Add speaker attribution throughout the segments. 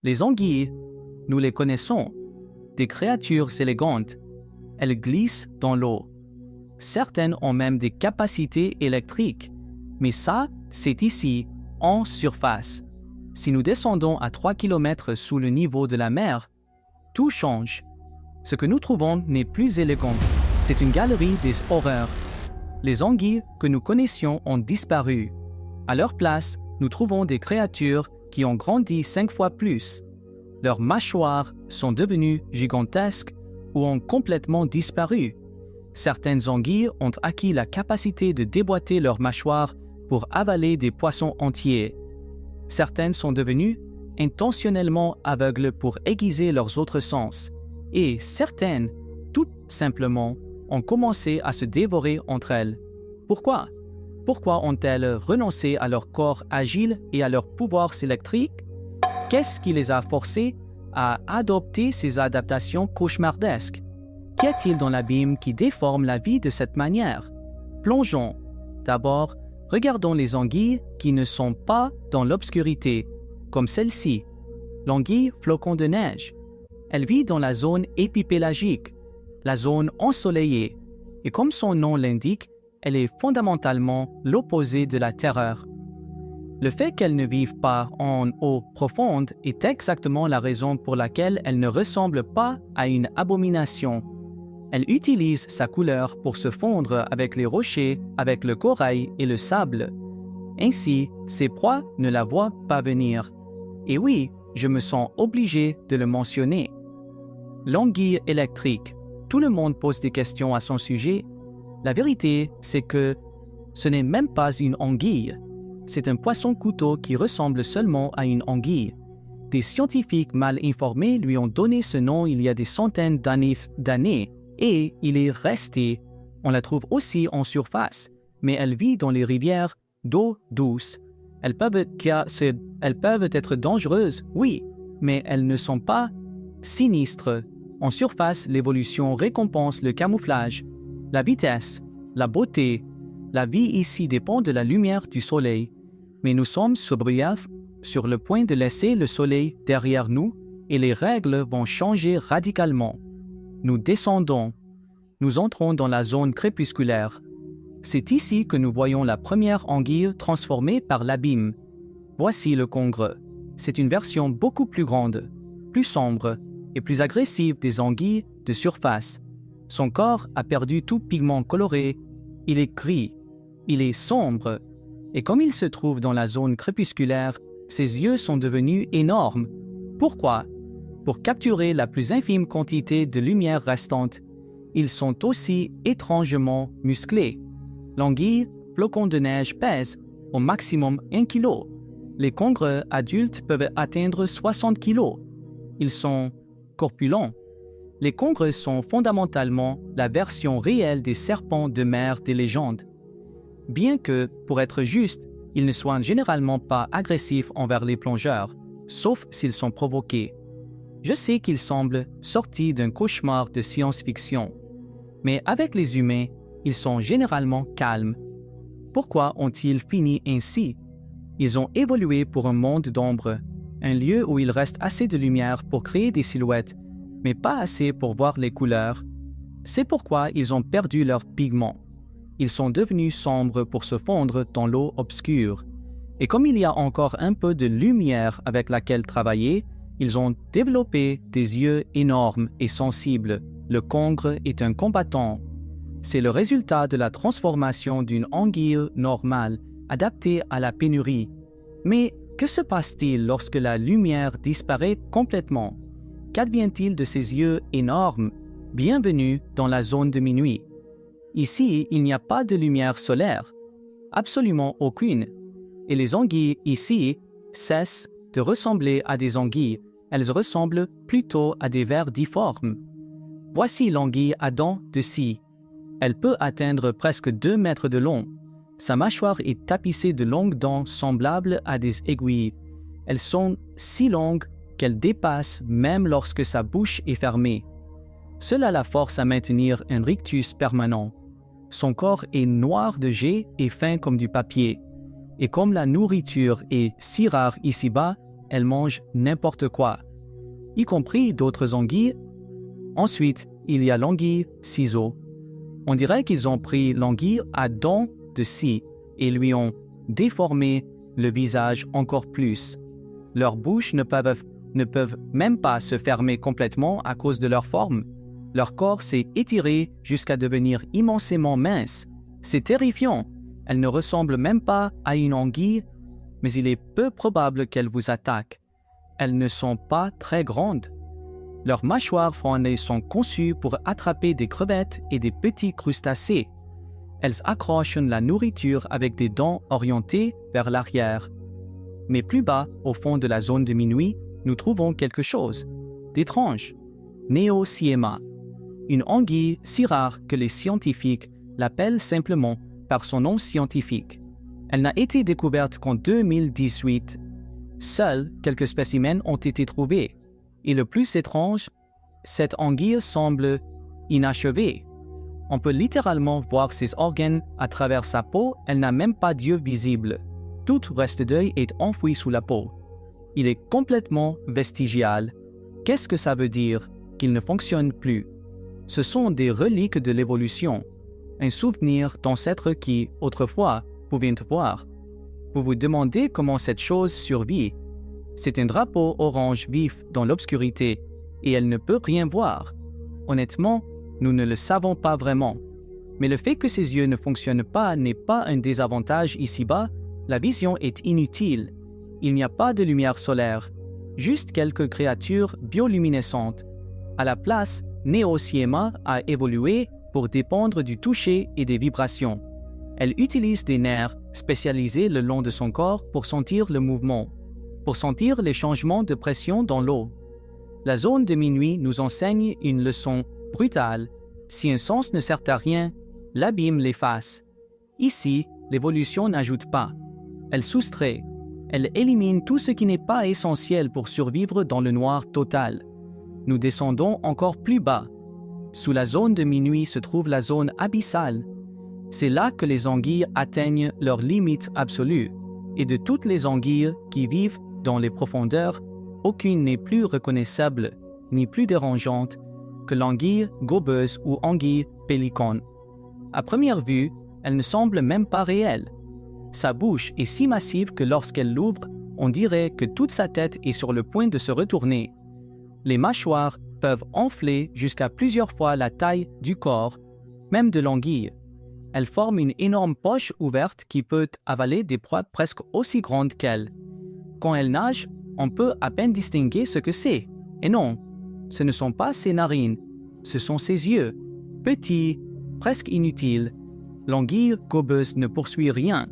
Speaker 1: Les anguilles, nous les connaissons, des créatures élégantes. Elles glissent dans l'eau. Certaines ont même des capacités électriques, mais ça, c'est ici, en surface. Si nous descendons à 3 km sous le niveau de la mer, tout change. Ce que nous trouvons n'est plus élégant. C'est une galerie des horreurs. Les anguilles que nous connaissions ont disparu. À leur place, nous trouvons des créatures qui ont grandi 5 fois plus. Leurs mâchoires sont devenues gigantesques ou ont complètement disparu. Certaines anguilles ont acquis la capacité de déboîter leurs mâchoires pour avaler des poissons entiers. Certaines sont devenues intentionnellement aveugles pour aiguiser leurs autres sens. Et certaines, tout simplement, ont commencé à se dévorer entre elles. Pourquoi? Pourquoi ont-elles renoncé à leur corps agile et à leurs pouvoirs électriques? Qu'est-ce qui les a forcées à adopter ces adaptations cauchemardesques? Qu'y a-t-il dans l'abîme qui déforme la vie de cette manière? Plongeons. D'abord, regardons les anguilles qui ne sont pas dans l'obscurité, comme celle-ci. L'anguille flocon de neige. Elle vit dans la zone épipélagique, la zone ensoleillée, et comme son nom l'indique, elle est fondamentalement l'opposé de la terreur. Le fait qu'elle ne vive pas en eau profonde est exactement la raison pour laquelle elle ne ressemble pas à une abomination. Elle utilise sa couleur pour se fondre avec les rochers, avec le corail et le sable. Ainsi, ses proies ne la voient pas venir. Et oui, je me sens obligé de le mentionner. L'anguille électrique. Tout le monde pose des questions à son sujet. La vérité, c'est que ce n'est même pas une anguille. C'est un poisson-couteau qui ressemble seulement à une anguille. Des scientifiques mal informés lui ont donné ce nom il y a des centaines d'années, et il est resté. On la trouve aussi en surface, mais elle vit dans les rivières d'eau douce. Elles peuvent être dangereuses, oui, mais elles ne sont pas sinistres. En surface, l'évolution récompense le camouflage, la vitesse, la beauté. La vie ici dépend de la lumière du soleil, mais nous sommes sur le point de laisser le soleil derrière nous et les règles vont changer radicalement. Nous descendons, nous entrons dans la zone crépusculaire. C'est ici que nous voyons la première anguille transformée par l'abîme. Voici le congre. C'est une version beaucoup plus grande, plus sombre et plus agressive des anguilles de surface. Son corps a perdu tout pigment coloré, il est gris, il est sombre, et comme il se trouve dans la zone crépusculaire, ses yeux sont devenus énormes. Pourquoi? Pour capturer la plus infime quantité de lumière restante. Ils sont aussi étrangement musclés. L'anguille, flocon de neige pèse au maximum 1 kg. Les congres adultes peuvent atteindre 60 kg. Ils sont corpulents. Les congres sont fondamentalement la version réelle des serpents de mer des légendes. Bien que, pour être juste, ils ne soient généralement pas agressifs envers les plongeurs, sauf s'ils sont provoqués. Je sais qu'ils semblent sortis d'un cauchemar de science-fiction, mais avec les humains, ils sont généralement calmes. Pourquoi ont-ils fini ainsi? Ils ont évolué pour un monde d'ombre, un lieu où il reste assez de lumière pour créer des silhouettes, mais pas assez pour voir les couleurs. C'est pourquoi ils ont perdu leurs pigments. Ils sont devenus sombres pour se fondre dans l'eau obscure. Et comme il y a encore un peu de lumière avec laquelle travailler, ils ont développé des yeux énormes et sensibles. Le congre est un combattant. C'est le résultat de la transformation d'une anguille normale, adaptée à la pénurie. Mais que se passe-t-il lorsque la lumière disparaît complètement? Qu'advient-il de ces yeux énormes? Bienvenue dans la zone de minuit. Ici, il n'y a pas de lumière solaire, absolument aucune. Et les anguilles ici cessent de ressembler à des anguilles, elles ressemblent plutôt à des vers difformes. Voici l'anguille à dents de scie. Elle peut atteindre presque 2 mètres de long. Sa mâchoire est tapissée de longues dents semblables à des aiguilles. Elles sont si longues qu'elles dépassent même lorsque sa bouche est fermée. Cela la force à maintenir un rictus permanent. Son corps est noir de jais et fin comme du papier. Et comme la nourriture est si rare ici-bas, elles mangent n'importe quoi, y compris d'autres anguilles. Ensuite, il y a l'anguille ciseau. On dirait qu'ils ont pris l'anguille à dents de scie et lui ont déformé le visage encore plus. Leurs bouches ne peuvent même pas se fermer complètement à cause de leur forme. Leur corps s'est étiré jusqu'à devenir immensément mince. C'est terrifiant. Elles ne ressemblent même pas à une anguille, mais il est peu probable qu'elles vous attaquent. Elles ne sont pas très grandes. Leurs mâchoires fendées sont conçues pour attraper des crevettes et des petits crustacés. Elles accrochent la nourriture avec des dents orientées vers l'arrière. Mais plus bas, au fond de la zone de minuit, nous trouvons quelque chose d'étrange. Neosciema, une anguille si rare que les scientifiques l'appellent simplement par son nom scientifique. Elle n'a été découverte qu'en 2018. Seuls quelques spécimens ont été trouvés. Et le plus étrange, cette anguille semble inachevée. On peut littéralement voir ses organes à travers sa peau, elle n'a même pas d'yeux visibles. Tout reste d'œil est enfoui sous la peau. Il est complètement vestigial. Qu'est-ce que ça veut dire? Qu'il ne fonctionne plus. Ce sont des reliques de l'évolution, un souvenir d'ancêtres qui, autrefois, pouvaient voir. Vous vous demandez comment cette chose survit. C'est un drapeau orange vif dans l'obscurité et elle ne peut rien voir. Honnêtement, nous ne le savons pas vraiment. Mais le fait que ses yeux ne fonctionnent pas n'est pas un désavantage ici-bas. La vision est inutile. Il n'y a pas de lumière solaire, juste quelques créatures bioluminescentes. À la place, Neosciema a évolué pour dépendre du toucher et des vibrations. Elle utilise des nerfs spécialisés le long de son corps pour sentir le mouvement, pour sentir les changements de pression dans l'eau. La zone de minuit nous enseigne une leçon brutale. Si un sens ne sert à rien, l'abîme l'efface. Ici, l'évolution n'ajoute pas. Elle soustrait. Elle élimine tout ce qui n'est pas essentiel pour survivre dans le noir total. Nous descendons encore plus bas. Sous la zone de minuit se trouve la zone abyssale. C'est là que les anguilles atteignent leurs limites absolues. Et de toutes les anguilles qui vivent dans les profondeurs, aucune n'est plus reconnaissable, ni plus dérangeante que l'anguille gobeuse ou anguille pélican. À première vue, elle ne semble même pas réelle. Sa bouche est si massive que lorsqu'elle l'ouvre, on dirait que toute sa tête est sur le point de se retourner. Les mâchoires peuvent enfler jusqu'à plusieurs fois la taille du corps, même de l'anguille. Elle forme une énorme poche ouverte qui peut avaler des proies presque aussi grandes qu'elle. Quand elle nage, on peut à peine distinguer ce que c'est. Et non, ce ne sont pas ses narines, ce sont ses yeux, petits, presque inutiles. L'anguille gobeuse ne poursuit rien.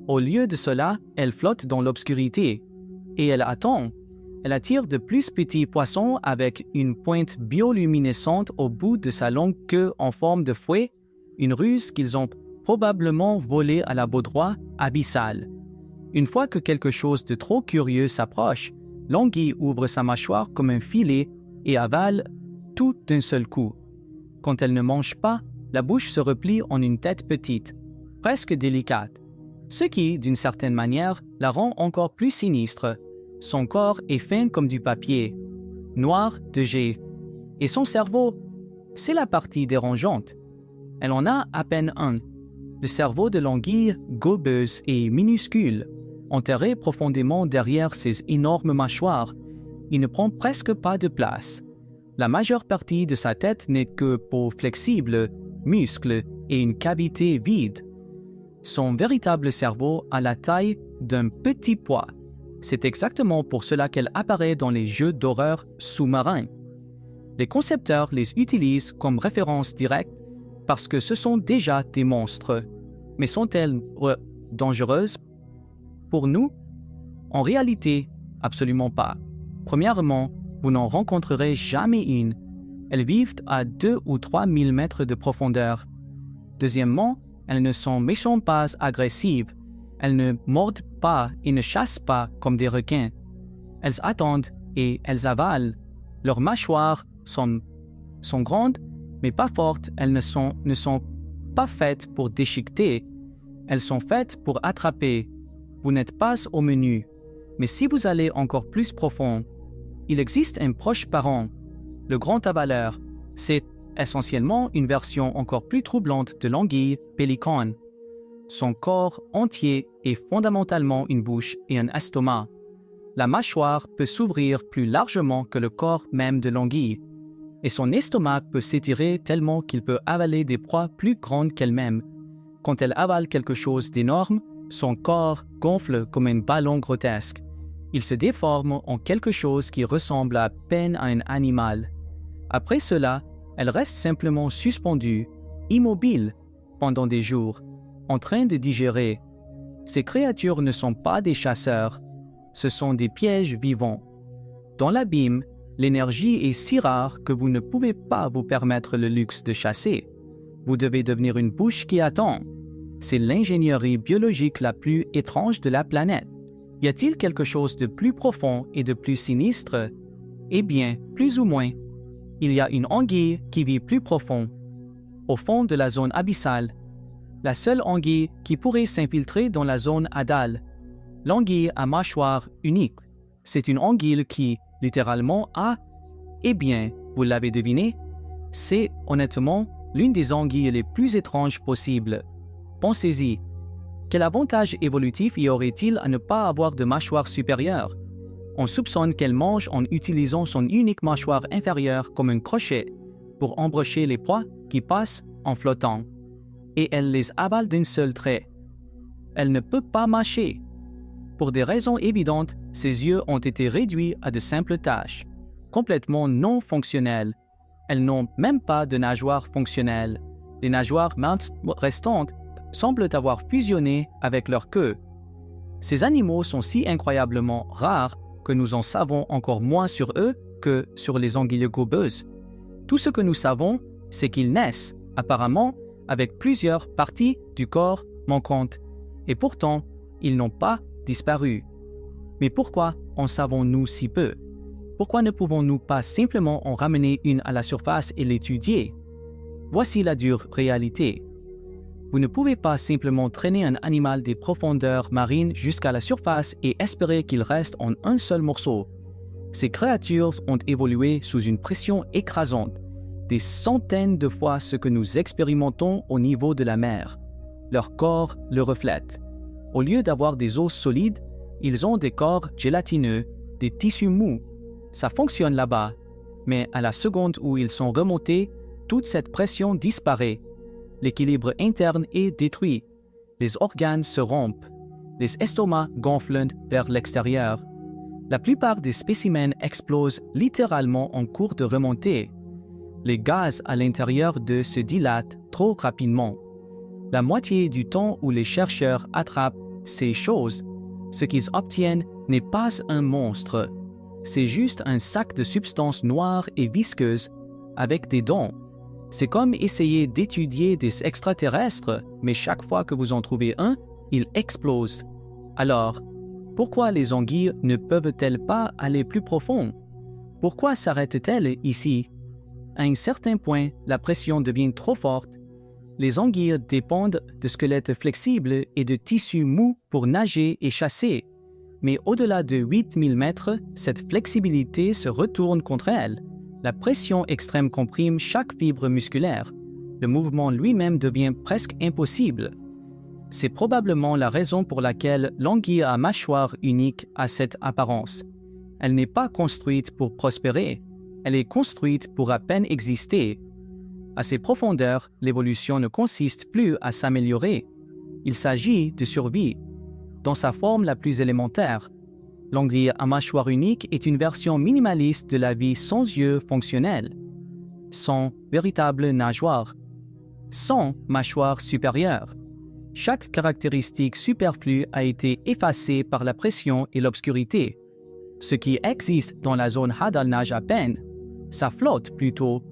Speaker 1: Au lieu de cela, elle flotte dans l'obscurité. Et elle attend. Elle attire de plus petits poissons avec une pointe bioluminescente au bout de sa longue queue en forme de fouet, une ruse qu'ils ont probablement volée à la baudroie abyssale. Une fois que quelque chose de trop curieux s'approche, l'anguille ouvre sa mâchoire comme un filet et avale tout d'un seul coup. Quand elle ne mange pas, la bouche se replie en une tête petite, presque délicate, ce qui, d'une certaine manière, la rend encore plus sinistre. Son corps est fin comme du papier, noir de jet, et son cerveau, c'est la partie dérangeante. Elle en a à peine un. Le cerveau de l'anguille gobeuse est minuscule, enterré profondément derrière ses énormes mâchoires. Il ne prend presque pas de place. La majeure partie de sa tête n'est que peau flexible, muscles et une cavité vide. Son véritable cerveau a la taille d'un petit pois. C'est exactement pour cela qu'elle apparaît dans les jeux d'horreur sous-marins. Les concepteurs les utilisent comme référence directe parce que ce sont déjà des monstres. Mais sont-elles dangereuses pour nous? En réalité, absolument pas. Premièrement, vous n'en rencontrerez jamais une. Elles vivent à 2 ou 3 000 mètres de profondeur. Deuxièmement, elles ne sont méchantes pas agressives. Elles ne mordent pas et ne chassent pas comme des requins. Elles attendent et elles avalent. Leurs mâchoires sont grandes, mais pas fortes. Elles ne sont pas faites pour déchiqueter. Elles sont faites pour attraper. Vous n'êtes pas au menu. Mais si vous allez encore plus profond, il existe un proche parent, le grand avaleur. C'est essentiellement une version encore plus troublante de l'anguille pélican. Son corps entier est fondamentalement une bouche et un estomac. La mâchoire peut s'ouvrir plus largement que le corps même de l'anguille, et son estomac peut s'étirer tellement qu'il peut avaler des proies plus grandes qu'elle-même. Quand elle avale quelque chose d'énorme, son corps gonfle comme un ballon grotesque. Il se déforme en quelque chose qui ressemble à peine à un animal. Après cela, elle reste simplement suspendue, immobile, pendant des jours, en train de digérer. Ces créatures ne sont pas des chasseurs, ce sont des pièges vivants. Dans l'abîme, l'énergie est si rare que vous ne pouvez pas vous permettre le luxe de chasser. Vous devez devenir une bouche qui attend. C'est l'ingénierie biologique la plus étrange de la planète. Y a-t-il quelque chose de plus profond et de plus sinistre? Eh bien, plus ou moins. Il y a une anguille qui vit plus profond, au fond de la zone abyssale. La seule anguille qui pourrait s'infiltrer dans la zone hadale. L'anguille à mâchoire unique. C'est une anguille qui, littéralement, a... Eh bien, vous l'avez deviné, c'est, honnêtement, l'une des anguilles les plus étranges possibles. Pensez-y. Quel avantage évolutif y aurait-il à ne pas avoir de mâchoire supérieure? On soupçonne qu'elle mange en utilisant son unique mâchoire inférieure comme un crochet pour embrocher les proies qui passent en flottant. Et elle les avale d'un seul trait. Elle ne peut pas mâcher. Pour des raisons évidentes, ses yeux ont été réduits à de simples taches, complètement non fonctionnelles. Elles n'ont même pas de nageoires fonctionnelles. Les nageoires restantes semblent avoir fusionné avec leur queue. Ces animaux sont si incroyablement rares que nous en savons encore moins sur eux que sur les anguilles gobeuses. Tout ce que nous savons, c'est qu'ils naissent, apparemment, avec plusieurs parties du corps manquantes, et pourtant, ils n'ont pas disparu. Mais pourquoi en savons-nous si peu? Pourquoi ne pouvons-nous pas simplement en ramener une à la surface et l'étudier? Voici la dure réalité. Vous ne pouvez pas simplement traîner un animal des profondeurs marines jusqu'à la surface et espérer qu'il reste en un seul morceau. Ces créatures ont évolué sous une pression écrasante, des centaines de fois ce que nous expérimentons au niveau de la mer. Leur corps le reflète. Au lieu d'avoir des os solides, ils ont des corps gélatineux, des tissus mous. Ça fonctionne là-bas, mais à la seconde où ils sont remontés, toute cette pression disparaît. L'équilibre interne est détruit. Les organes se rompent. Les estomacs gonflent vers l'extérieur. La plupart des spécimens explosent littéralement en cours de remontée. Les gaz à l'intérieur d'eux se dilatent trop rapidement. La moitié du temps où les chercheurs attrapent ces choses, ce qu'ils obtiennent n'est pas un monstre. C'est juste un sac de substances noires et visqueuses avec des dents. C'est comme essayer d'étudier des extraterrestres, mais chaque fois que vous en trouvez un, il explose. Alors, pourquoi les anguilles ne peuvent-elles pas aller plus profond? Pourquoi s'arrêtent-elles ici? À un certain point, la pression devient trop forte. Les anguilles dépendent de squelettes flexibles et de tissus mous pour nager et chasser. Mais au-delà de 8000 mètres, cette flexibilité se retourne contre elles. La pression extrême comprime chaque fibre musculaire. Le mouvement lui-même devient presque impossible. C'est probablement la raison pour laquelle l'anguille à mâchoire unique a cette apparence. Elle n'est pas construite pour prospérer. Elle est construite pour à peine exister. À ces profondeurs, l'évolution ne consiste plus à s'améliorer. Il s'agit de survie. Dans sa forme la plus élémentaire, l'anguille à mâchoire unique est une version minimaliste de la vie sans yeux fonctionnels, sans véritable nageoire, sans mâchoire supérieure. Chaque caractéristique superflue a été effacée par la pression et l'obscurité. Ce qui existe dans la zone hadal nage à peine. Ça flotte plutôt.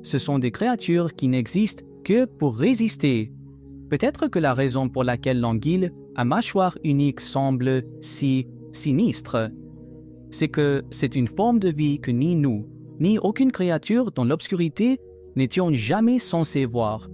Speaker 1: Ce sont des créatures qui n'existent que pour résister. Peut-être que la raison pour laquelle l'anguille à mâchoire unique semble si sinistre, c'est que c'est une forme de vie que ni nous, ni aucune créature dans l'obscurité n'étions jamais censés voir.